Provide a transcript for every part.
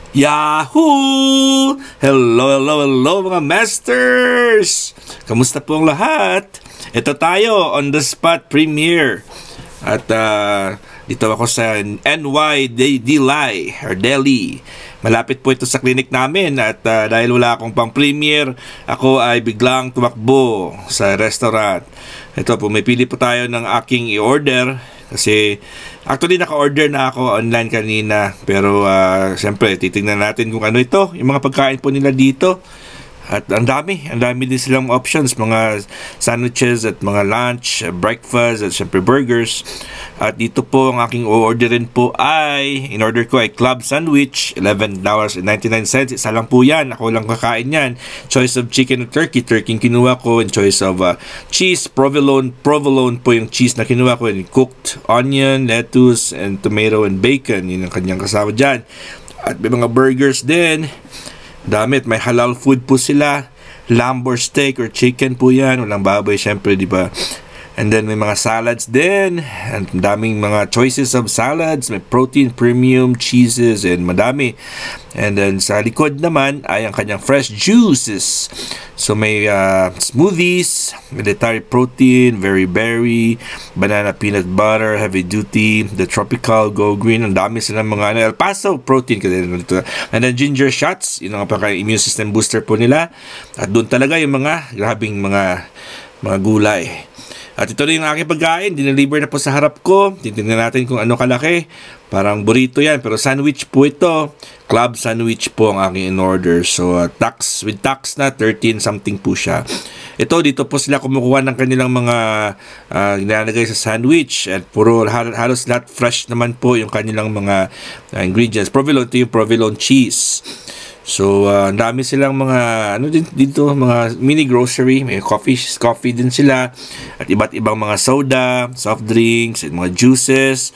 Yahoo! Hello mga masters! Kamusta po ang lahat? Ito tayo, on the spot premiere. At dito ako sa NY Delhi. Malapit po ito sa clinic namin at dahil wala akong pang premiere, ako ay biglang tumakbo sa restaurant. Ito, pumipili po tayo ng aking i-order. Kasi actually naka-order na ako online kanina. Pero siyempre titingnan natin kung ano ito, yung mga pagkain po nila dito. At ang dami din silang options, mga sandwiches at mga lunch, breakfast at siyempre burgers. At dito po ang aking orderin po ay, in-order ko ay club sandwich, $11.99. Isa lang po yan, ako lang kakain yan. Choice of chicken and turkey yung kinuha ko. And choice of cheese, provolone po yung cheese na kinuha ko. And cooked onion, lettuce, and tomato and bacon, yun ang kanyang kasama dyan. At may mga burgers din. Damit, may halal food po sila. Lamb or steak or chicken po yan. Walang baboy, syempre, di ba? And then may mga salads din. And daming mga choices of salads. May protein, premium, cheeses, and madami. And then sa likod naman ay ang kanyang fresh juices. So may smoothies, military protein, very berry, banana peanut butter, heavy duty, the tropical, go green. Ang dami silang mga El Paso protein. And then ginger shots, yun ang immune system booster po nila. At doon talaga yung mga grabing mga gulay. At ito na yung aking pagkain. Dineliver na po sa harap ko. Titignan natin kung ano kalaki. Parang burrito yan. Pero sandwich po ito. Club sandwich po ang aking in-order. So, with tax na, 13 something po siya. Ito, dito po sila kumukuha ng kanilang mga nilalagay sa sandwich. At puro halos lahat fresh naman po yung kanilang mga ingredients. Provolone, ito yung provolone cheese. So, ang dami silang mga, dito, mga mini grocery. May coffee din sila. At iba't ibang mga soda, soft drinks, at mga juices.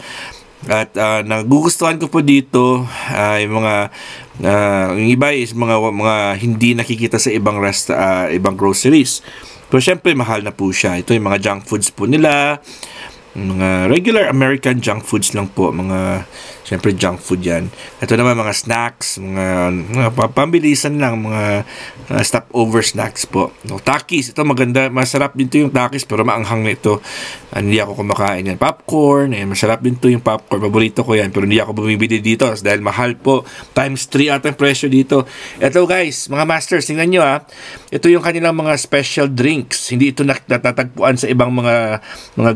At nagugustuhan ko po dito, yung mga, yung iba is mga hindi nakikita sa ibang groceries. Pero syempre, mahal na po siya. Ito yung mga junk foods po nila. Mga regular American junk foods lang po. Siyempre junk food yan. Ito naman mga snacks, mga pambilisan lang, mga stopover snacks po. Takis, ito maganda, masarap din to yung takis pero maanghang na ito. Hindi ako kumakain yan. Popcorn, masarap din to yung popcorn. Paborito ko yan pero hindi ako bumibili dito dahil mahal po. Times 3 ata yung presyo dito. Ito guys, mga masters, tingnan nyo ito yung kanilang mga special drinks. Hindi ito natatagpuan sa ibang mga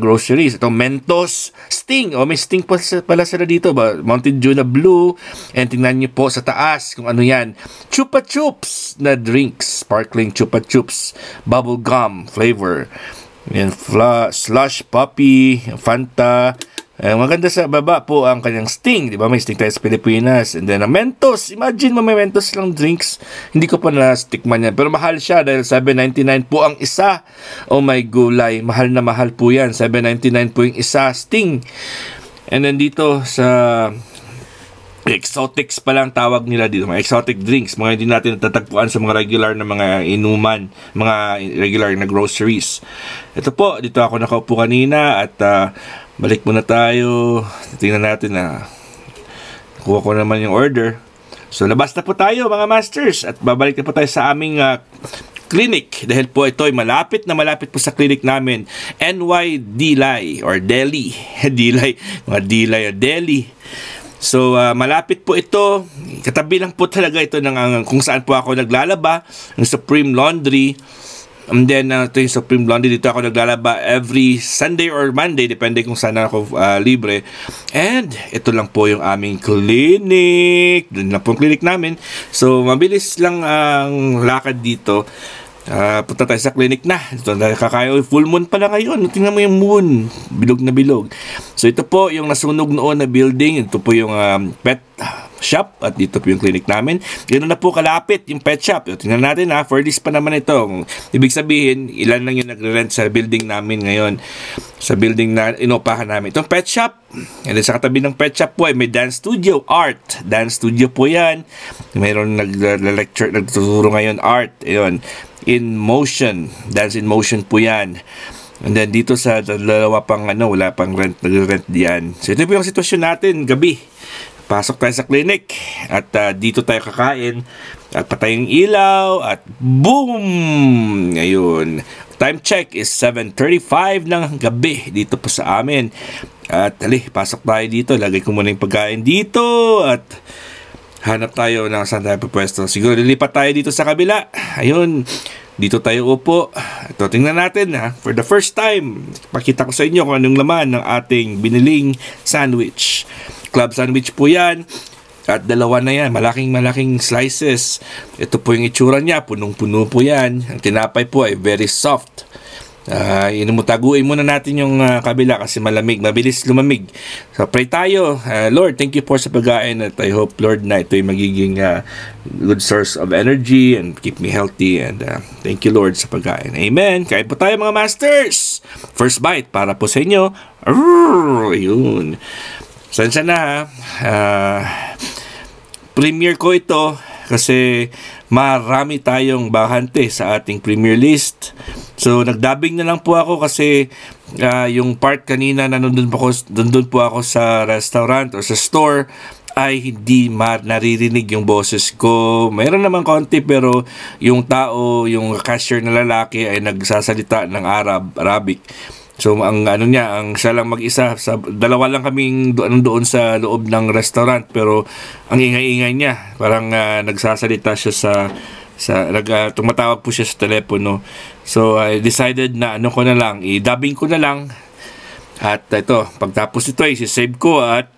groceries. Ito Mentos, Sting. May Sting pala sila dito ba? Mountain Dew na blue. And tingnan nyo po sa taas kung ano yan. Chupa Chups na drinks. Sparkling Chupa Chups. Bubble gum flavor. Yan, slush, poppy, Fanta. Maganda sa baba po ang kanyang Sting. Diba? May Sting tayo sa Pilipinas. And then Mentos. Imagine mo may Mentos lang drinks. Hindi ko pa na-stickman yan. Pero mahal siya dahil $7.99 po ang isa. Oh my gulay. Mahal na mahal po yan. $7.99 po yung isa. Sting. And then dito sa exotics pa lang tawag nila dito. Mga exotic drinks. Mga hindi natin natatagpuan sa mga regular na mga inuman. Mga regular na groceries. Ito po. Dito ako nakaupo kanina. At balik muna tayo. Tingnan natin kuha ko naman yung order. So labas na po tayo mga masters. At babalik na po tayo sa aming clinic dahil po ito ay malapit po sa clinic namin. NY Delhi or Delhi. Delhi. So malapit po ito. Katabi lang po talaga ito ng kung saan po ako naglalaba, ng Supreme Laundry. And then ito yung Supreme Laundry, dito ako naglalaba every Sunday or Monday, depende kung saan ako libre. And ito lang po yung aming clinic. Doon lang po yung clinic namin. So mabilis lang ang lakad dito. Punta tayo sa clinic na. Ito na kakayo, full moon pala ngayon. Tingnan mo yung moon, bilog na bilog. So ito po yung nasunog noon na building. Ito po yung pet shop at dito po yung clinic namin. Ganoon na po kalapit yung pet shop. Tingnan natin for this pa naman ito. Ibig sabihin, ilan lang yung nagre-rent sa building namin ngayon. Sa building na inopahan namin. Itong pet shop. And then sa katabi ng pet shop po ay may dance studio, art. Dance studio po yan. Mayroon nag-lecture, nagtuturo ngayon art. Ayun. In motion. Dance in motion po yan. And then dito sa dalawa pang wala pang rent, nag-rent diyan. So ito po yung sitwasyon natin gabi. pasok tayo sa clinic at dito tayo kakain at patayong ilaw at boom! Ngayon, time check is 7:35 ng gabi dito po sa amin. At pasok tayo dito. Lagay ko muna yung pagkain dito at hanap tayo ng saan tayo pupwesto. Siguro lilipat tayo dito sa kabila. Ayun, dito tayo upo. Ito, tingnan natin for the first time, pakita ko sa inyo kung anong laman ng ating biniling sandwich. Club sandwich po yan. At dalawa na yan, malaking slices. Ito po yung itsura niya, punong-puno po yan. Ang tinapay po ay very soft. Taguin muna natin yung kabila kasi malamig, mabilis lumamig. So pray tayo. Lord, thank you for sa pagkain at I hope, Lord, na ito yung magiging good source of energy and keep me healthy, and thank you, Lord, sa pagkain. Amen. Kain po tayo, mga masters. First bite para po sa inyo. Yun. Sensya na premiere ko ito kasi marami tayong bahante sa ating premiere list. So nagdubbing na lang po ako kasi yung part kanina na nandun po ako sa restaurant o sa store ay hindi naririnig yung boses ko. Mayroon naman konti pero yung tao, yung cashier na lalaki ay nagsasalita ng Arabic. So ang siya lang mag-isa, dalawa lang kaming doon sa loob ng restaurant, pero ang ingay-ingay niya, parang nagsasalita siya tumatawag po siya sa telepono. So I decided na i-dubbing ko na lang. At ito, pagtapos ito i-save ko at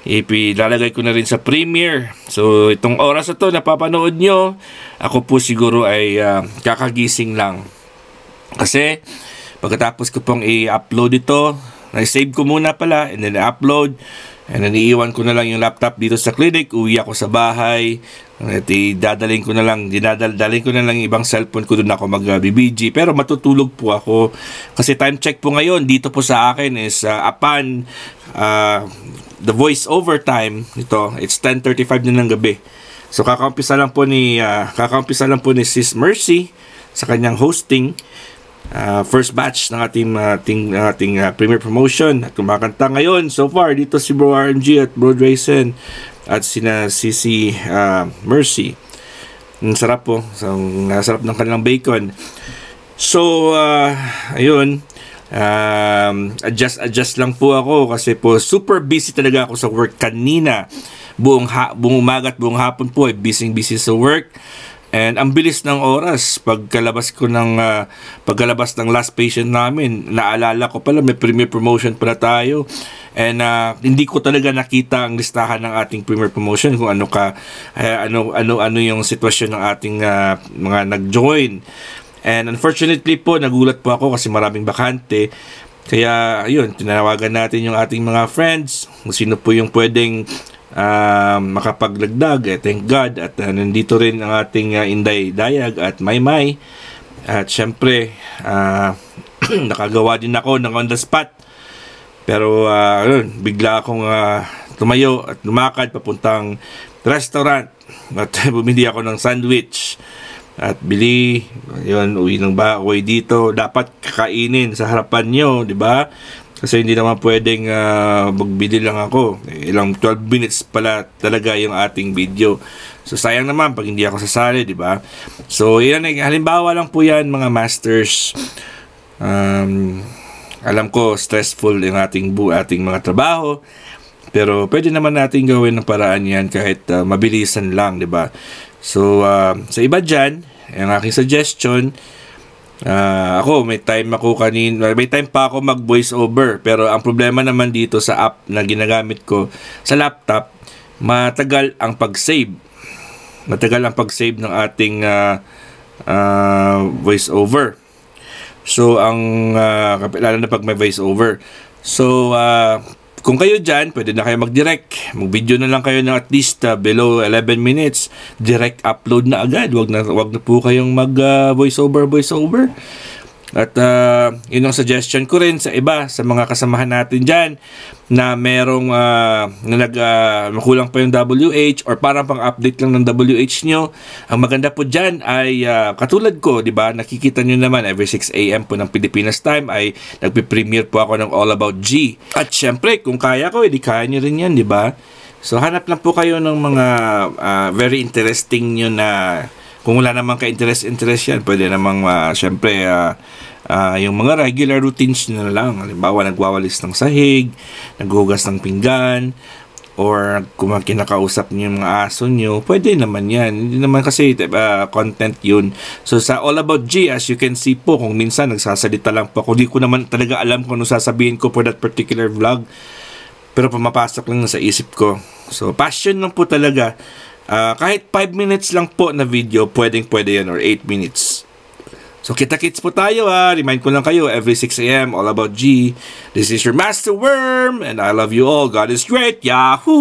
ilalagay ko na rin sa Premiere. So itong oras na to napapanood nyo, ako po siguro ay kakagising lang. Kasi pagkatapos ko pong i-upload ito, na-save ko muna pala, and then i-upload, and then iiwan ko na lang yung laptop dito sa clinic, uwi ako sa bahay, at dadalhin ko na lang yung ibang cellphone ko, doon ako mag-BBG, pero matutulog po ako, kasi time check po ngayon, dito po sa akin is, upon the voice over time, it's 10:35 na ng gabi. So kakaumpisa lang po ni Sis Mercy sa kanyang hosting. First batch ng ating premiere promotion at kumakanta ngayon so far dito si Bro RMG at Bro Drayson at si Mercy. Ang sarap po, nasarap ng kanilang bacon. So ayun, adjust lang po ako kasi po super busy talaga ako sa work kanina. Buong umaga at buong hapon po ay busy sa work. And ang bilis ng oras pagkalabas ng last patient namin, naalala ko pala may premiere promotion pala tayo. And hindi ko talaga nakita ang listahan ng ating premiere promotion kung ano yung sitwasyon ng ating mga nag-join. And unfortunately po, nagulat po ako kasi maraming bakante. Kaya ayun, tinawagan natin yung ating mga friends kung sino po yung pwedeng makapaglagdag. Thank God. At nandito rin ang ating Inday Dayag at Maymay. At syempre nakagawa din ako ng on the spot. Pero bigla akong tumayo at lumakad papuntang restaurant at bumili ako ng sandwich at uwi dito. Dapat kakainin sa harapan nyo, di ba? Kasi hindi naman pwedeng magbili lang ako. Ilang 12 minutes pala talaga yung ating video. So sayang naman pag hindi ako sasali, di ba? So yan, halimbawa lang po yan, mga masters. Alam ko stressful yung ating mga trabaho. Pero pwede naman natin gawin ng paraan yan kahit mabilisan lang, di ba? So sa iba dyan, yung aking suggestion, ako may time pa ako mag voice over, pero ang problema naman dito sa app na ginagamit ko sa laptop, matagal ang pag-save ng ating voice over. So lalo na pag may voice over. So kung kayo dyan, pwede na kayo mag-direct. Mag-video na lang kayo ng at least below 11 minutes. Direct upload na agad. Wag na po kayong mag voice over. At yun ang suggestion ko rin sa iba, sa mga kasamahan natin dyan na merong makulang pa yung WH or parang pang-update lang ng WH nyo. Ang maganda po dyan ay katulad ko, di ba? Nakikita nyo naman every 6 a.m. po ng Pilipinas time ay nagpe-premiere po ako ng All About G. At syempre, kung kaya ko, edi kaya nyo rin yan, di ba? So hanap lang po kayo ng mga very interesting nyo na kung wala namang ka-interest yan, pwede namang syempre yung mga regular routines nyo na lang. Halimbawa, nagwawalis ng sahig, naghugas ng pinggan, or kung kinakausap nyo yung mga aso nyo, pwede naman yan. Hindi naman kasi content yun. So sa All About G, as you can see po, kung minsan nagsasalita lang po, kung di ko naman talaga alam kung ano sasabihin ko for that particular vlog, pero pumapasok lang sa isip ko. So passion lang po talaga. Kahit 5 minutes lang po na video, pwede yan, or 8 minutes. So kita-kits po tayo Remind ko lang kayo, every 6 a.m. All About G. This is your Master Worm, and I love you all. God is great. Yahoo!